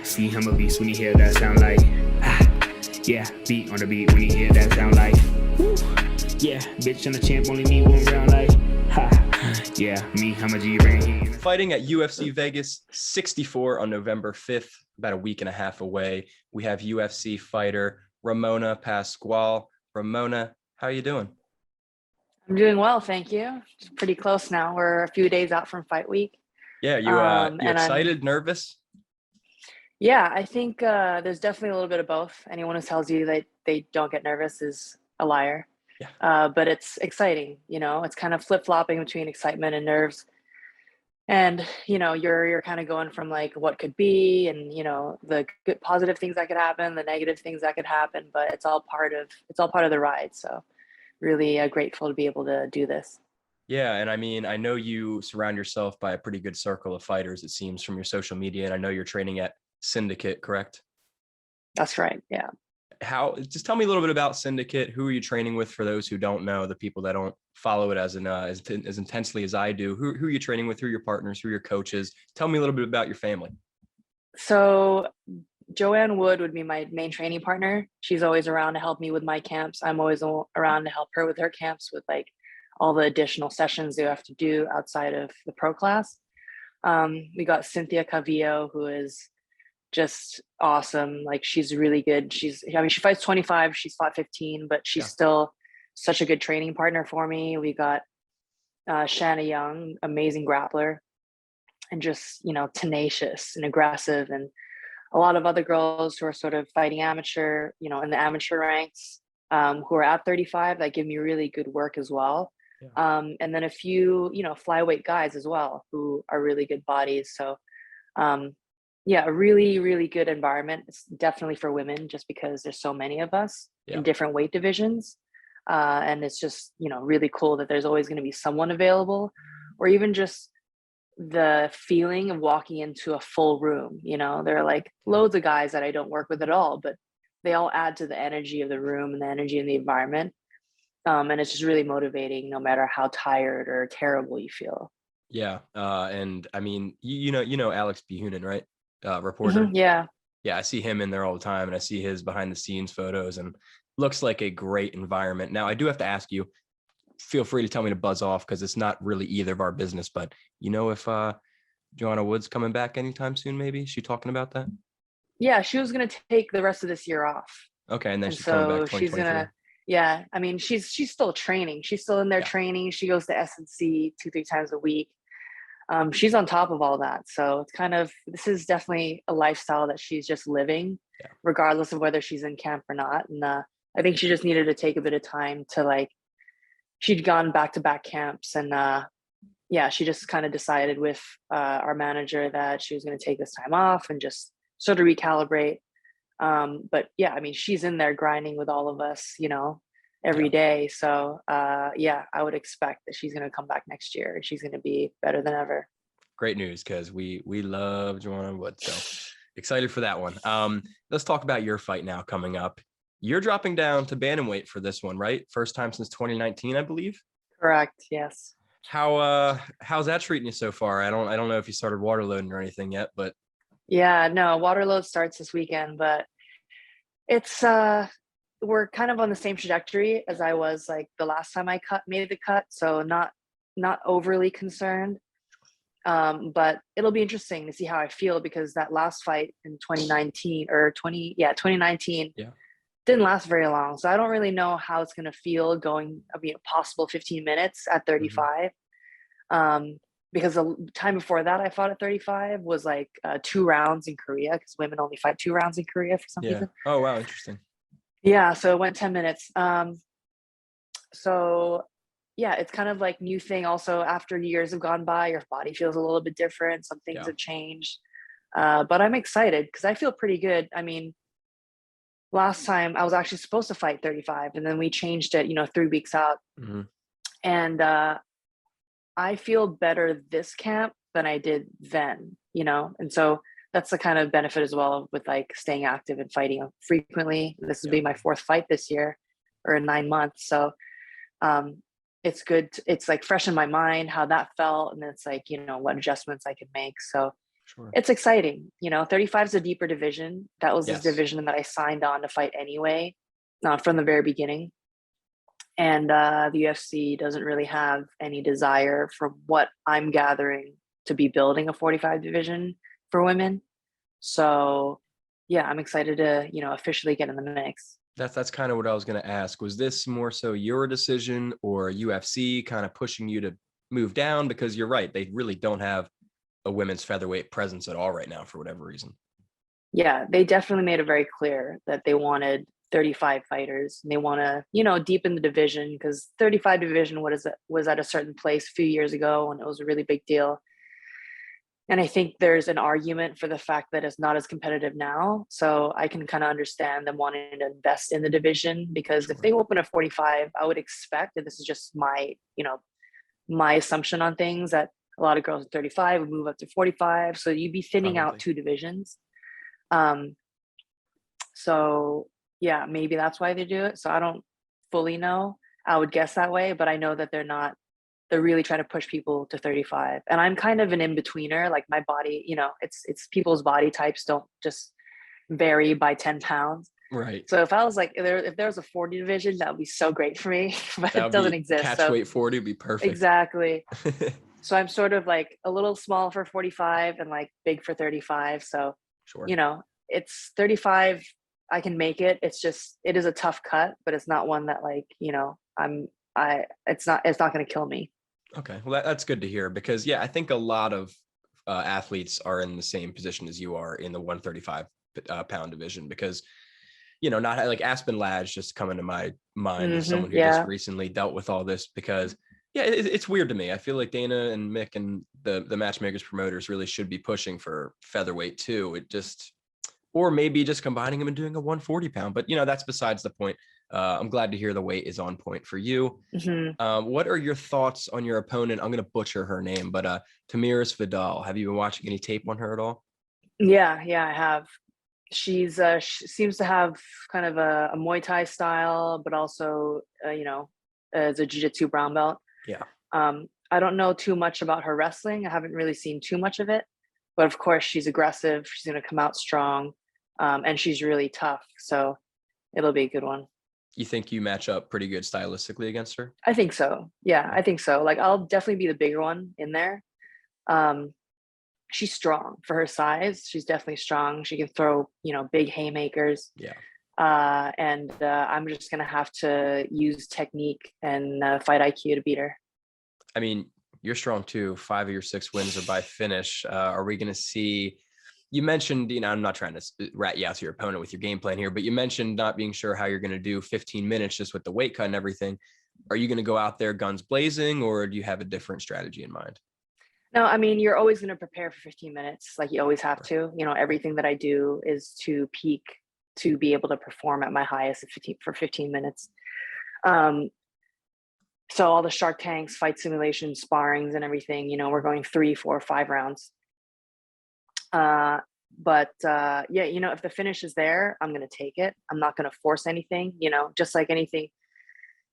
See him a beast when he hear that sound like yeah, beat on the beat when he hear that sound like woo. Yeah, bitch on the champ, only me one round like yeah, me, I'm a G-Ring. Fighting at UFC Vegas 64 on November 5th, about a week and a half away. We have UFC fighter Ramona Pascual. Ramona, how are you doing? I'm doing well, thank you. It's pretty close now. We're a few days out from fight week. Yeah, you excited, nervous? Yeah, I think there's definitely a little bit of both. Anyone who tells you that they don't get nervous is a liar. Yeah. But it's exciting, it's kind of flip-flopping between excitement and nerves. And, you're kind of going from like what could be and, the good positive things that could happen, the negative things that could happen, but it's all part of the ride. So really grateful to be able to do this. Yeah, and I mean, I know you surround yourself by a pretty good circle of fighters, it seems, from your social media, and I know you're training at Syndicate, correct? That's right. Yeah. Just tell me a little bit about Syndicate. Who are you training with for those who don't know, the people that don't follow it as intensely as I do? Who are you training with? Who are your partners? Who are your coaches? Tell me a little bit about your family. So Joanne Wood would be my main training partner. She's always around to help me with my camps. I'm always around to help her with her camps with like all the additional sessions you have to do outside of the pro class. We got Cynthia Cavillo, who is just awesome. Like she's really good. She fights 25, she's fought 15, but she's still such a good training partner for me. We got Shanna Young, amazing grappler, and just, tenacious and aggressive, and a lot of other girls who are sort of fighting amateur, in the amateur ranks, who are at 35 that give me really good work as well. Yeah. And then a few, flyweight guys as well, who are really good bodies. So, yeah, a really, really good environment. It's definitely for women just because there's so many of us in different weight divisions. And it's just, really cool that there's always going to be someone available, or even just the feeling of walking into a full room. There are like loads of guys that I don't work with at all, but they all add to the energy of the room and the energy in the environment. And it's just really motivating no matter how tired or terrible you feel. Yeah. And I mean, you know Alex B. Hoonan, right? Reporter. Mm-hmm, yeah. Yeah. I see him in there all the time, and I see his behind the scenes photos, and looks like a great environment. Now I do have to ask you, feel free to tell me to buzz off, because it's not really either of our business, but if Joanna Wood's coming back anytime soon, maybe? Is she talking about that? Yeah, she was going to take the rest of this year off. Okay. And then she's coming back 2023. Yeah, I mean, she's still training. She's still in there training. She goes to S&C 2-3 times a week. She's on top of all that. So it's this is definitely a lifestyle that she's just living, regardless of whether she's in camp or not. And I think she just needed to take a bit of time to she'd gone back-to-back camps. And she just kind of decided with our manager that she was going to take this time off and just sort of recalibrate. But yeah, I mean, she's in there grinding with all of us, every day. So I would expect that she's going to come back next year and she's going to be better than ever. Great news, because we love Joanna Wood. So excited for that one. Let's talk about your fight now coming up. You're dropping down to Bantamweight for this one, right? First time since 2019, I believe. Correct. Yes. How's that treating you so far? I don't know if you started water loading or anything yet, but yeah, no, water load starts this weekend, but it's we're kind of on the same trajectory as I was like the last time I made the cut. So not overly concerned. But it'll be interesting to see how I feel, because that last fight in 2019 didn't last very long. So I don't really know how it's going to feel going, possible 15 minutes at 35. Because the time before that I fought at 35 was like 2 rounds in Korea, because women only fight 2 rounds in Korea for some reason. Oh, wow. Interesting. Yeah. So it went 10 minutes. So yeah, it's kind of like new thing. Also, after years have gone by, your body feels a little bit different. Some things have changed. But I'm excited because I feel pretty good. I mean, last time I was actually supposed to fight 35, and then we changed it, 3 weeks out. Mm-hmm. And I feel better this camp than I did then, and so that's the kind of benefit as well with like staying active and fighting frequently. This will be my 4th fight this year, or in 9 months. So it's good. It's like fresh in my mind how that felt. And it's like, what adjustments I can make. So Sure. it's exciting. 35 is a deeper division. That was this Yes. division that I signed on to fight anyway, from the very beginning. And the UFC doesn't really have any desire, from what I'm gathering, to be building a 45 division for women. So yeah, I'm excited to, officially get in the mix. That's kind of what I was going to ask. Was this more so your decision or UFC kind of pushing you to move down? Because you're right, they really don't have a women's featherweight presence at all right now for whatever reason. Yeah, they definitely made it very clear that they wanted 35 fighters, and they want to, deepen the division, because 35 division was at a certain place a few years ago, and it was a really big deal. And I think there's an argument for the fact that it's not as competitive now. So I can kind of understand them wanting to invest in the division, because if Sure. they open at 45, I would expect, and this is just my assumption on things, that a lot of girls at 35 would move up to 45. So you'd be thinning out Probably. two divisions. Um, so yeah, maybe that's why they do it. So I don't fully know. I would guess that way, but I know that they're really trying to push people to 35. And I'm kind of an in-betweener. Like, my body, it's people's body types don't just vary by 10 pounds. Right. So if I was like, if there was a 40 division, that would be so great for me, but That it would doesn't be exist. catch So weight 40 would be perfect. exactly. So I'm sort of like a little small for 45 and like big for 35. So, Sure. it's 35. I can make it. It is a tough cut, but it's not one that, like, it's not going to kill me. Okay. Well, that's good to hear, because yeah, I think a lot of athletes are in the same position as you are in the 135 pound division, because not like Aspen Ladd's just coming to my mind as someone who just Yeah. recently dealt with all this, because yeah, it's weird to me. I feel like Dana and Mick and the matchmakers promoters really should be pushing for featherweight too. Or maybe just combining them and doing a 140 pound, but that's besides the point. I'm glad to hear the weight is on point for you. hmm What are your thoughts on your opponent? I'm going to butcher her name, but Tamiris Vidal. Have you been watching any tape on her at all? Yeah, I have. She seems to have kind of a Muay Thai style, but also, as a Jiu-Jitsu brown belt. Yeah. I don't know too much about her wrestling. I haven't really seen too much of it, but of course she's aggressive. She's going to come out strong, and she's really tough. So it'll be a good one. You think you match up pretty good stylistically against her? I think so. Yeah, I think so. Like, I'll definitely be the bigger one in there. Um, she's strong for her size. She's definitely strong. She can throw, big haymakers. Yeah. And I'm just gonna have to use technique and fight IQ to beat her. I mean, you're strong too. 5 of your 6 wins are by finish. Are we going to see? You mentioned, I'm not trying to rat you out to your opponent with your game plan here, but you mentioned not being sure how you're going to do 15 minutes just with the weight cut and everything. Are you going to go out there guns blazing, or do you have a different strategy in mind? No, I mean, you're always going to prepare for 15 minutes. Like, you always have to. Everything that I do is to peak, to be able to perform at my highest for 15 minutes. So all the Shark Tanks, fight simulation, sparrings, and everything, we're going 3, 4, 5 rounds. Yeah, if the finish is there, I'm going to take it. I'm not going to force anything, just like anything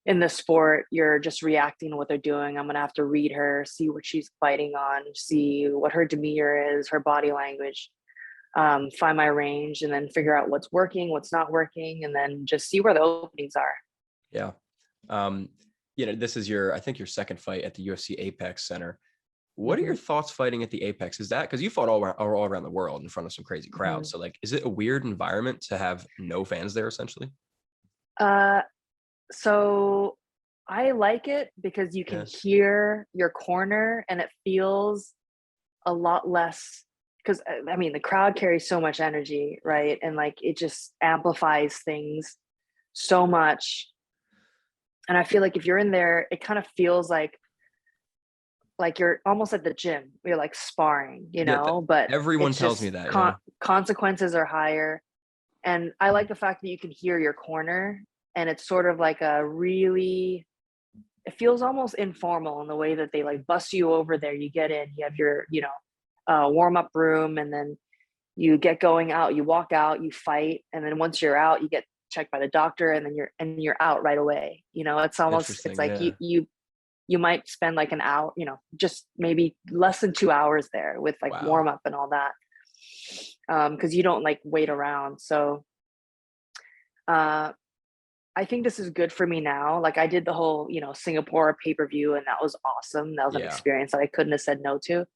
in the sport, you're just reacting to what they're doing. I'm going to have to read her, see what she's fighting on, see what her demeanor is, her body language, find my range, and then figure out what's working, what's not working, and then just see where the openings are. Yeah. This is I think your second fight at the UFC Apex Center. What are your thoughts fighting at the Apex? Is that because you fought all around the world in front of some crazy crowds? So like, is it a weird environment to have no fans there essentially? So I like it because you can hear your corner, and it feels a lot less, because I mean, the crowd carries so much energy, right? And like, it just amplifies things so much. And I feel like if you're in there, it kind of feels like you're almost at the gym. You're like sparring, but Everyone it's tells just me that. consequences are higher. And I like the fact that you can hear your corner, and it's sort of like it feels almost informal in the way that they like bust you over there. You get in, you have your, warm up room, and then you get going out, you walk out, you fight. And then once you're out, you get checked by the doctor, and then you're out right away. It's almost, it's Interesting. like Yeah. you you might spend like an hour, just maybe less than 2 hours there with like Wow. warm up and all that. Because you don't like wait around. So I think this is good for me now. Like I did the whole, Singapore pay-per-view, and that was awesome. That was an Yeah. experience that I couldn't have said no to.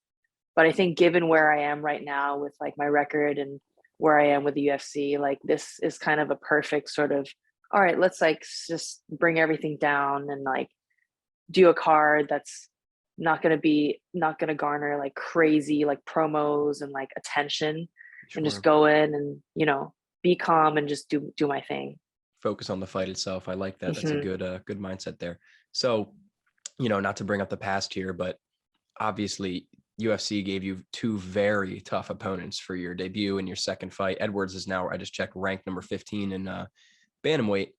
But I think given where I am right now with like my record and where I am with the UFC, like this is kind of a perfect sort of, all right, let's like just bring everything down and like do a card that's not going to garner like crazy like promos and like attention, and just Sure. go in and, be calm and just do my thing. Focus on the fight itself. I like that. That's a Mhm. good mindset there. So, not to bring up the past here, but obviously UFC gave you two very tough opponents for your debut and your second fight. Edwards is now, I just checked, ranked number 15 in Bantamweight.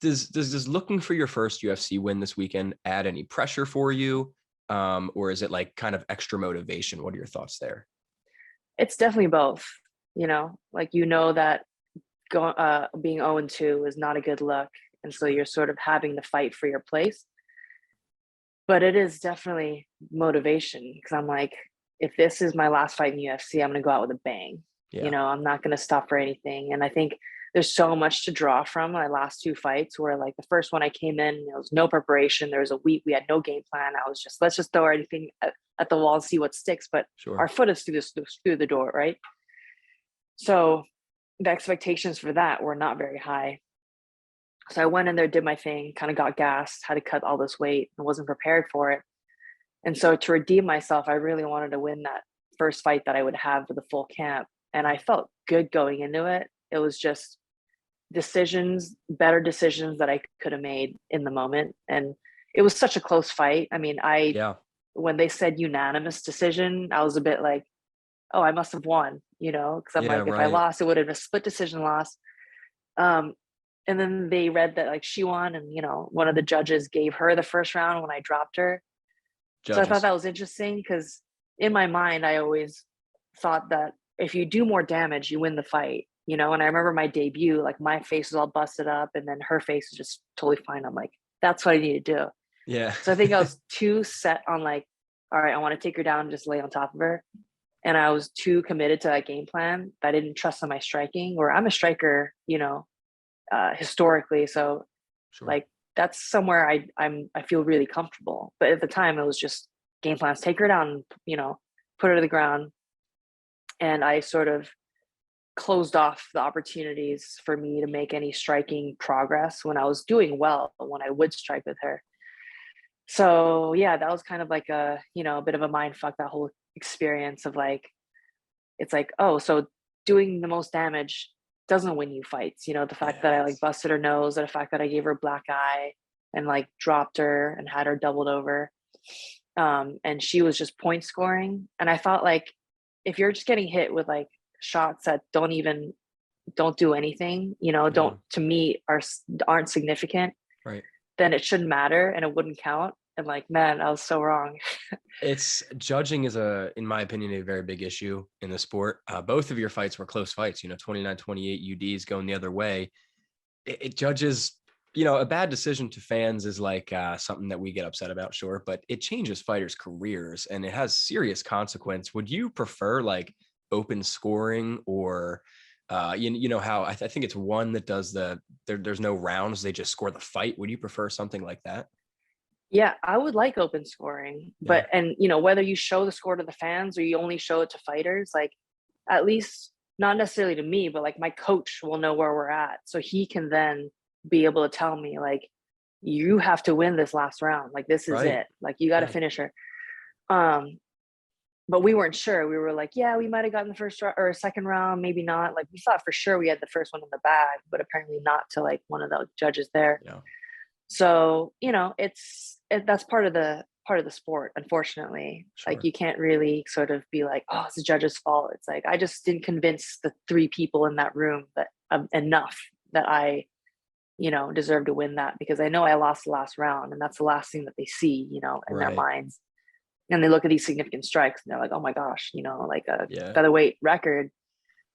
Does looking for your first UFC win this weekend add any pressure for you? Or is it like kind of extra motivation? What are your thoughts there? It's definitely both, like, that being 0-2 is not a good look. And so you're sort of having to fight for your place. But it is definitely motivation, because I'm like, if this is my last fight in the UFC, I'm going to go out with a bang. Yeah. I'm not going to stop for anything. And I think there's so much to draw from my last two fights, where like the first one I came in, there was no preparation. There was a week. We had no game plan. I was just, let's just throw anything at the wall and see what sticks. But Sure. our foot is through the door, right? So the expectations for that were not very high. So I went in there, did my thing, kind of got gassed, had to cut all this weight, and wasn't prepared for it. And so to redeem myself, I really wanted to win that first fight that I would have with the full camp. And I felt good going into it. It was just better decisions that I could have made in the moment. And it was such a close fight. I mean, Yeah. when they said unanimous decision, I was a bit like, oh, I must have won, because I'm Yeah, like, if I right. lost, it would have been a split decision loss. And then they read that like she won, and one of the judges gave her the first round when I dropped her. So I thought Judges. that was interesting, because in my mind I always thought that if you do more damage, you win the fight. And I remember my debut, like my face was all busted up, and then her face was just totally fine. I'm like, that's what I need to do. Yeah. So I think I was too set on like, all right, I want to take her down and just lay on top of her. And I was too committed to that game plan that I didn't trust in my striking, where I'm a striker, historically. So Sure. like that's somewhere I feel really comfortable. But at the time it was just game plans, take her down, put her to the ground. And I sort of closed off the opportunities for me to make any striking progress when I was doing well, when I would strike with her. So yeah, that was kind of like a bit of a mind fuck, that whole experience of like, it's like, oh, so doing the most damage doesn't win you fights. The fact that I like Yes. busted her nose, or the fact that I gave her a black eye and like dropped her and had her doubled over. And she was just point scoring. And I thought like, if you're just getting hit with like shots that don't do anything, don't, to me, aren't significant, Right. then it shouldn't matter and it wouldn't count. And like, man, I was so wrong. It's judging is in my opinion, a very big issue in the sport. Both of your fights were close fights, 29-28 UDs going the other way. It judges, a bad decision to fans is like something that we get upset about, sure, but it changes fighters' careers and it has serious consequence. Would you prefer like open scoring, or how I think it's one that does there's no rounds, they just score the fight? Would you prefer something like that? Yeah, I would like open scoring, Yeah. but whether you show the score to the fans or you only show it to fighters, like at least not necessarily to me, but like my coach will know where we're at, so he can then be able to tell me like, you have to win this last round, like this is Right. it, like you got to Right. finish her. But we weren't sure. We were like, yeah, we might have gotten the first or second round, maybe not. Like we thought for sure we had the first one in the bag, but apparently not to like one of the judges there. Yeah. So, that's part of the sport, unfortunately. Sure. Like you can't really sort of be like, oh, it's the judge's fault. It's like, I just didn't convince the three people in that room that enough that I, deserve to win that, because I know I lost the last round, and that's the last thing that they see, in their Right. minds. And they look at these significant strikes and they're like, oh my gosh, like a Yeah. featherweight record.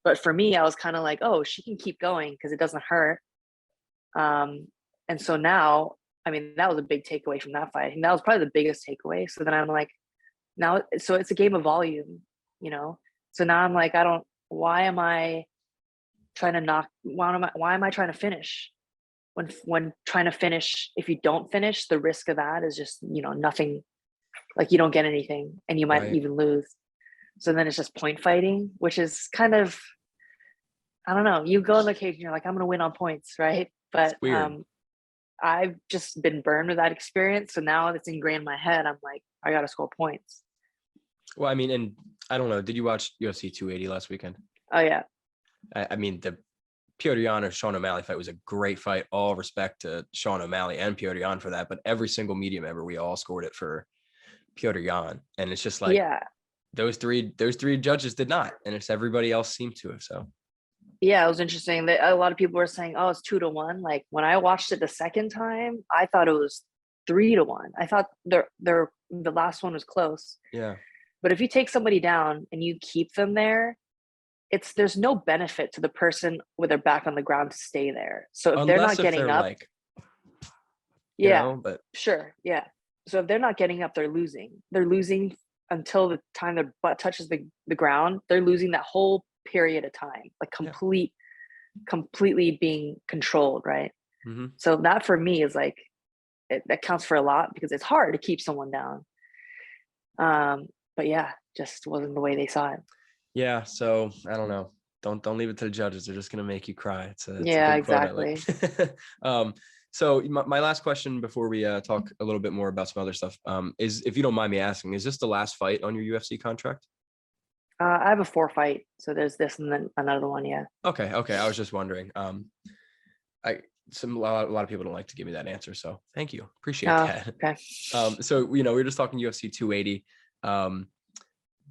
But for me, I was kind of like, oh, she can keep going because it doesn't hurt. And so now I mean, that was a big takeaway from that fight. And that was probably the biggest takeaway. So then I'm like, now, so it's a game of volume, you know? So now I'm like, why am I trying to why am I trying to finish? When trying to finish, if you don't finish, the risk of that is just, nothing, like you don't get anything and you might Right. even lose. So then it's just point fighting, which is kind of, I don't know, you go in the cage and you're like, I'm going to win on points, right? It's But weird. I've just been burned with that experience. So now it's ingrained in my head. I'm like, I got to score points. Well, I mean, and I don't know. Did you watch UFC 280 last weekend? Oh, yeah. I mean, the Piotr Jan or Sean O'Malley fight was a great fight. All respect to Sean O'Malley and Piotr Jan for that. But every single media member, we all scored it for Piotr Jan. And it's just like Yeah. those three judges did not. And it's everybody else seemed to have. So Yeah, it was interesting that a lot of people were saying, oh, it's 2-1. Like when I watched it the second time, I thought it was 3-1. I thought the last one was close. yeah. But if you take somebody down and you keep them there, there's no benefit to the person with their back on the ground to stay there. So if they're Unless not if getting they're up, like, yeah, but sure, yeah. So if they're not getting up, they're losing. They're losing until the time their butt touches the ground. They're losing that whole period of time, like yeah. completely being controlled, right? Mm-hmm. So that for me is like that counts for a lot because it's hard to keep someone down. But yeah, just wasn't the way they saw it. Yeah. So I don't know. Don't leave it to the judges. They're just gonna make you cry. It's a Yeah, good quote I like. exactly. So my last question before we talk a little bit more about some other stuff is, if you don't mind me asking, is this the last fight on your UFC contract? I have a 4 fight, so there's this and then another one. Yeah. Okay. I was just wondering. A lot of people don't like to give me that answer, so thank you. Appreciate Oh, that. okay. So we were just talking UFC 280.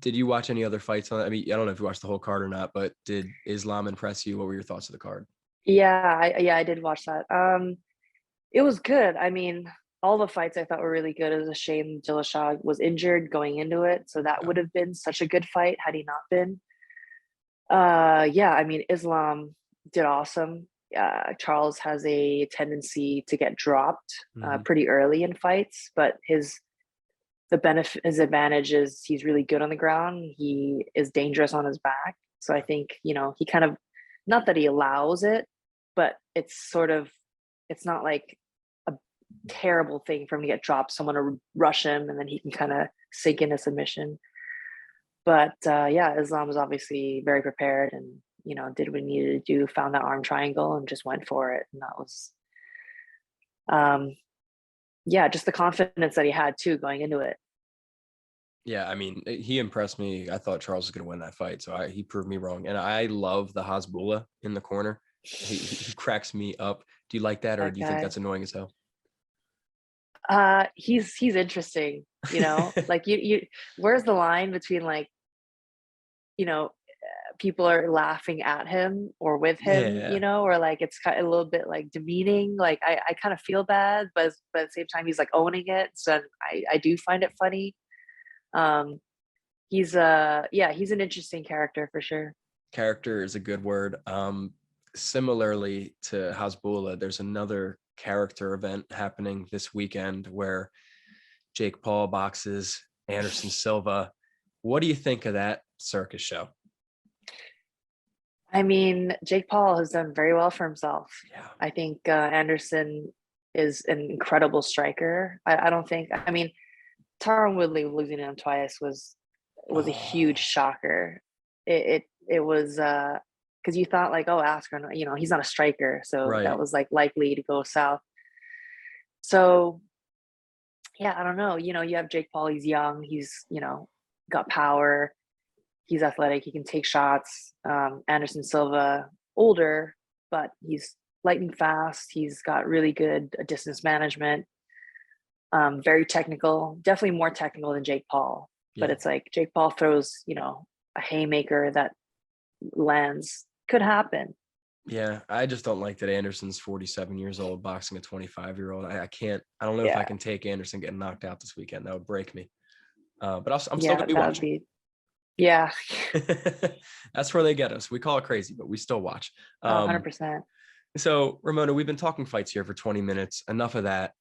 Did you watch any other fights on it? I mean, I don't know if you watched the whole card or not, but did Islam impress you? What were your thoughts of the card? Yeah, I did watch that. It was good. I mean, all the fights I thought were really good. It was a shame Dillashaw was injured going into it, so that Yeah. would have been such a good fight had he not been. Yeah, I mean, Islam did awesome. Charles has a tendency to get dropped Mhm. pretty early in fights, but his advantage is he's really good on the ground. He is dangerous on his back. So I think, he kind of, not that he allows it, but it's not like a terrible thing for him to get dropped, someone to rush him and then he can kind of sink into submission. But yeah, Islam was obviously very prepared and, did what he needed to do, found that arm triangle and just went for it. And that was, yeah, just the confidence that he had too going into it. Yeah, I mean, he impressed me. I thought Charles was going to win that fight, so he proved me wrong. And I love the Hasbullah in the corner. He cracks me up. Do you like that, or That do you think guy. that's annoying as hell? He's interesting, like you where's the line between like, you know, people are laughing at him or with him, Yeah, or like it's kind of a little bit like demeaning. Like I kind of feel bad, but at the same time he's like owning it. So I do find it funny. Um he's yeah, he's an interesting character for sure. character is a good word. Similarly to Hasbullah, there's another character event happening this weekend where Jake Paul boxes Anderson Silva. What do you think of that circus show? I mean, Jake Paul has done very well for himself. Yeah. I think Anderson is an incredible striker. I don't think, I mean, Tyron Woodley losing to him twice was a huge Oh, shocker. It was because you thought like, oh, Askren, he's not a striker, so that right. was like likely to go south. So yeah, I don't know. You have Jake Paul. He's young. He's got power. He's athletic. He can take shots. Anderson Silva, older, but he's lightning fast. He's got really good distance management. Very technical. Definitely more technical than Jake Paul. But Yeah. it's like Jake Paul throws, a haymaker that lands. Could happen. Yeah. I just don't like that Anderson's 47 years old boxing a 25-year-old. I can't, I don't know if I Yeah. can take Anderson getting knocked out this weekend. That would break me. But I'm still Yeah, going to be that would watching. be. Yeah. That's where they get us. We call it crazy, but we still watch. 100%. So Ramona, we've been talking fights here for 20 minutes. Enough of that.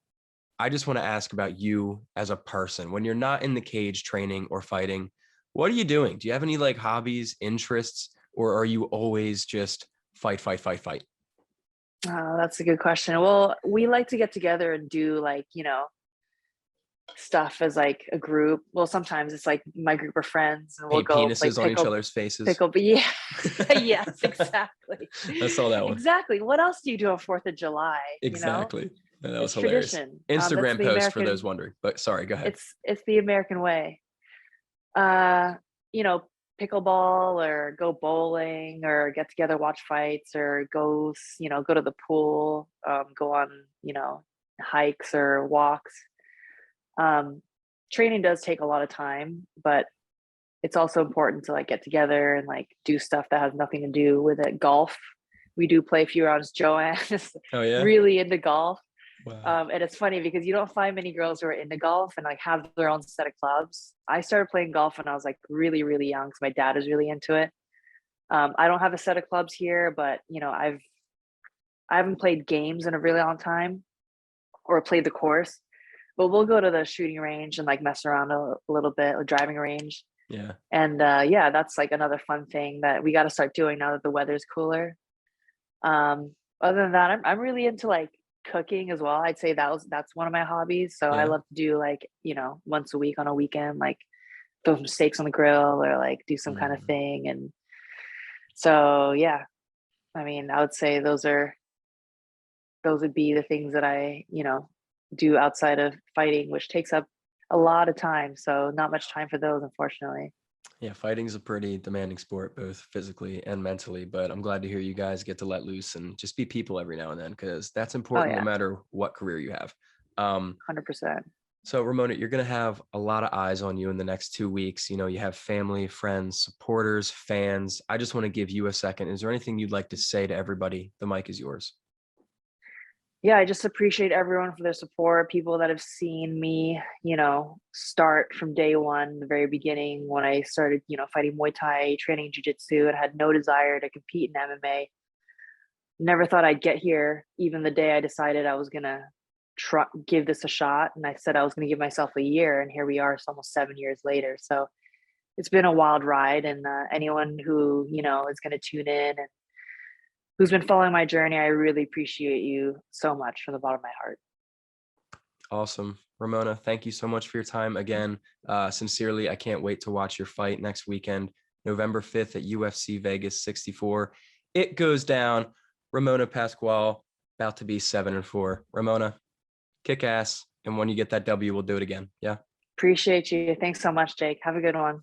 I just want to ask about you as a person. When you're not in the cage training or fighting, what are you doing? Do you have any like hobbies, interests, or are you always just fight, fight, fight, fight? Oh, that's a good question. Well, we like to get together and do like, stuff as like a group. Well, sometimes it's like my group of friends and we'll Paint go like penises on each other's faces. but yeah, yes, exactly. I saw that one. Exactly. What else do you do on 4th of July? Exactly. Yeah, that was It's hilarious. tradition. That's Instagram the post for American, those wondering, but sorry, go ahead. it's the American way. Uh, you know, pickleball or go bowling or get together, watch fights or go to the pool, go on, hikes or walks. Um, Training does take a lot of time, but it's also important to like get together and like do stuff that has nothing to do with it. Golf, we do play a few rounds. Joanne is Oh yeah. really into golf. Wow. And it's funny because you don't find many girls who are into golf and like have their own set of clubs. I started playing golf when I was like really, really young because my dad is really into it. I don't have a set of clubs here, but I haven't played games in a really long time or played the course. But we'll go to the shooting range and like mess around a little bit, or driving range. Yeah. And yeah, that's like another fun thing that we got to start doing now that the weather's cooler. Other than that, I'm really into like cooking as well. I'd say that's one of my hobbies. So I Yeah. love to do like, once a week on a weekend, like throw some steaks on the grill or like do some kind of thing. And so yeah, I mean, I would say those would be the things that I, do outside of fighting, which takes up a lot of time. So not much time for those, unfortunately. Yeah, fighting is a pretty demanding sport, both physically and mentally. But I'm glad to hear you guys get to let loose and just be people every now and then, because that's Oh important no yeah, matter what career you have. 100%. So Ramona, you're going to have a lot of eyes on you in the next 2 weeks. You have family, friends, supporters, fans. I just want to give you a second. Is there anything you'd like to say to everybody? The mic is yours. Yeah, I just appreciate everyone for their support, people that have seen me, start from day one, the very beginning when I started, fighting Muay Thai, training Jiu-Jitsu, and had no desire to compete in MMA. Never thought I'd get here, even the day I decided I was going to give this a shot. And I said I was going to give myself a year, and here we are, it's almost 7 years later. So it's been a wild ride. And anyone who, is going to tune in and who's been following my journey, I really appreciate you so much from the bottom of my heart. Awesome. Ramona, thank you so much for your time again. Sincerely, I can't wait to watch your fight next weekend, November 5th at UFC Vegas 64. It goes down. Ramona Pascual, about to be 7-4. Ramona, kick ass. And when you get that W, we'll do it again. Yeah. Appreciate you. Thanks so much, Jake. Have a good one.